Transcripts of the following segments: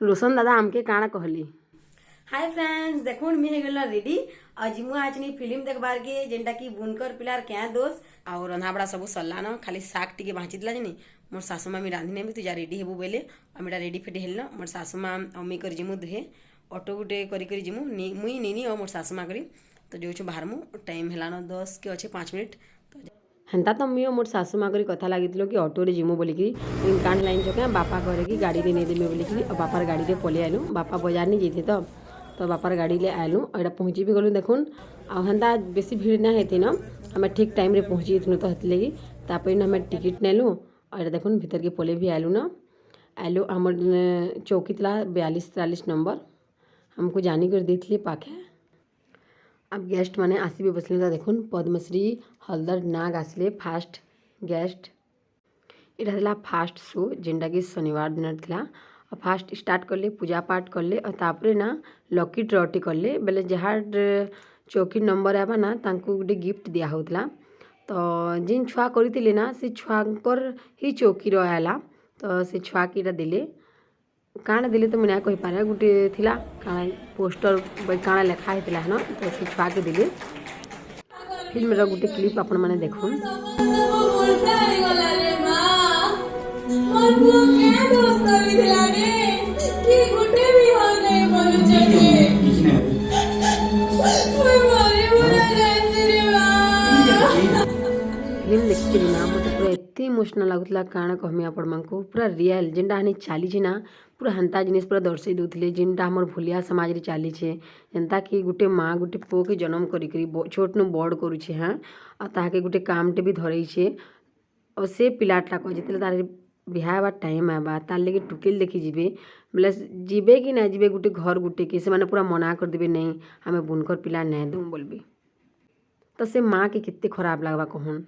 रोशन दादा आमके काଣା कहली। हाय फ्रेंड्स, देखुन मी हेगला रेडी आज मु आजनी फिल्म देखबार के जेंटा की बुनकर पिलार क्या दोस्त और रंधा बड़ा सब सरला न खाली साग टिके बांची दिला जनी मोर सासू माँ मी रांधी नेबी तुजा रेडी हेबू बेले अमीटा रेडी फेडी हेल न मोर सासू माँ अम्मी कर जिमु दुहे ऑटो गुटे करी जिमु मुई नीनी और मोर सासू माँ करी तो जो छु बाहर मु टाइम हेला न 10 के अच्छे 5 मिनट हेन्ता तो मुझे मोर सासू माँ करी कथा लगी कि ऑटो रे जिमु बोलिकी कान लाइन चके बापा करे कि गाड़ी रे नहीं देमे बोलिकी और बापार गाड़ी रे पले आलु बापा बाजार नहीं जाते तो बापार गाड़ी ले आलु और पहुँची भी गलु देखुन आ हेन्ता बेसी भीड़ ना हेती न हमें ठीक टाइम रे पहुँची थी तो हेती लगी तापर हमें टिकट नेलु और देखुन भीतर के पले भी आलु न आलु आमर चौकी था 42-43 नंबर हमको जानी कर दी पाखे। अब गेस्ट मैंने आसबे बसले तो देखुन पद्मश्री हलदर नाग आसले फास्ट गेस्ट इटा फास्ट शो जेनटा कि शनिवार दिन था फास्ट स्टार्ट करले पूजा पाठ करले और तापरे ना लकी ड्रॉटी करले बेले जहाँ चौकी नंबर आवा ना तांको गोटे गिफ्ट दिया होता तो जिन छुआ करते ना से छुआर ही चौकी रहा तो से छुआ की देले काण देले तो मुझे कही पारे गोटे थिला काण पोस्टर काण लिखा होता है ना तो से छुआ के देले फिल्म रो गोटे क्लिप आपण माने देखुन। फिल्म देखते ना मत पूरा एत इमोशनल लगुला काण कहमी आपण मानक पूरा रियल जेनटा हानि चली ना पूरा हेन्ता जिनिस पूरा दर्शे दूसरे जेनटा हमर भूलिया समाज रे चली जेनता कि गोटे माँ गोटे पुओ के जन्म करी छोट नु बड़ करुछे हाँ और ताके गोटे कामटे भी धरई और से पिलाटा कह जिते तार बिहा बा टाइम आवा तार लगे टुकेल देखी जीवे बोले जीवे कि ना जीवे गोटे घर गोटे के से पूरा मना कर देवे नहीं हमें बुनकर पिला नहीं दूँ बोलबी तो से माँ के कितने खराब लगवा कहन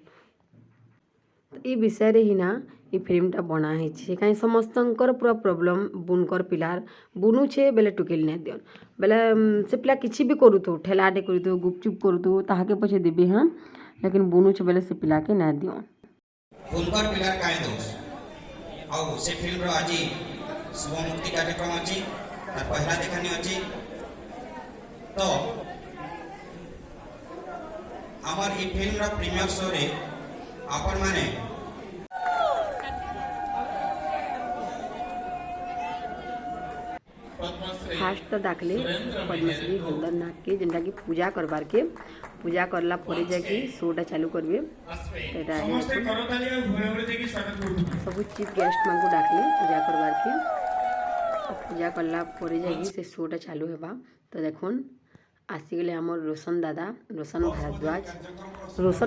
तो ये विषय रे ही ना ये फिल्मटा बना है कहीं समस्तंकर पूरा प्रॉब्लम बुनकर पिलार बुनुछे बेले टुकेल नहीं दियन बेले से पिला किसी भी करू तो ठेलाटे करू तो गुपचुप करू तो ताके पछे देबे हाँ लेकिन बुनुछे बेले से पिला के नहीं दियन बुनकर पिलार काय दोष आउ से फिल्म रो आज शुभ मुक्ति कार्यक्रम अछि तार पहला देखानी अछि तो हमार ई फिल्म रो प्रीमियर शो रे आपण माने फास्ट तो दाखले पद्मश्री हलदर नाग के जेनटा कि पूजा करबार के पूजा करला परे जाके शोटा चालू करबे सब चीफ गेस्ट मान को डाकले पूजा करबार के पूजा करला परे जाके से शोटा चालू हेबा तो देखुन आसीगले आमर रोशन दादा रोशन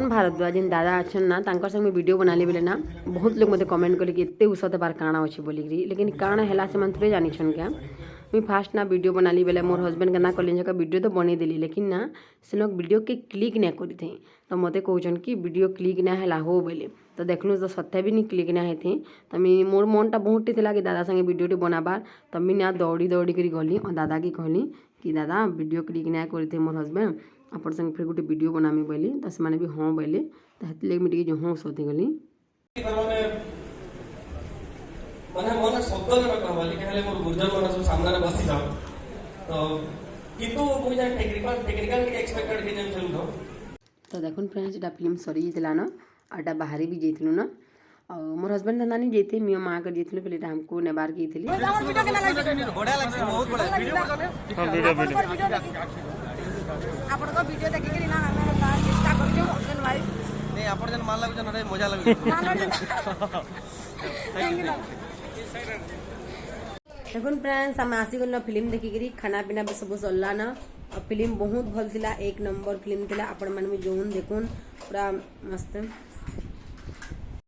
भारद्वाज जिन दादा अच्छन ना तांकर संग वीडियो बनाली बेले ना बहुत लोग मते कमेंट कले कि एते उसत बार काଣା अछि बोलिकरी लेकिन काଣା हेला से मन थोड़े जानी छन क्या मुई फास्ट ना वीडियो बनाली बेले मोर हस्बैंड के ना कलिन जका वीडियो तो बने देली लेकिन ना से लोग वीडियो के क्लिक नहीं करी थे तो मते कहउछन कि वीडियो क्लिक ना हैला हो बोले तो देखलु तो सत्य भी नहीं क्लिक ना हेथे तो मोर मनटा बहुत थिला कि दादा संगे वीडियो बनाबार तो मी ना दौड़ी करी गली और दादा की कहली कि दादा वीडियो क्लिक ना करते मोर हस्बैंड अपन संग फिर गोटे वीडियो बनामी बोली तो से भी हाँ बोले तो हेतले मिटी जो हाँ सोती गली माने मन शब्द न कहवाली कहले मोर गुर्जर मन सब सामने रे बसी जाओ तो किंतु मुझे टेक्निकल के एक्सपेक्टेड के जेम फिल्म तो देखुन फ्रेंड्स एटा फिल्म सरी जेतला न आटा बाहरी भी जेतलु न और मोर हस्बैंड धंदा नहीं जेते मियो मां कर जेतलु पहले हमको नेबार की थी बड़ा लागছে बहुत बड़ा वीडियो आपण को वीडियो देखि के ना हम चेष्टा करियो हस्बैंड वाइफ नहीं आपण जन मान लागु जन मजा लागु देखुन फ्रेंड्स हम आसीगल फिल्म देखिकी खाना पीना भी सब सरला ना और फिल्म बहुत भल थिला एक नंबर फिल्म थिला आपण मन में जोन देखुन पूरा मस्त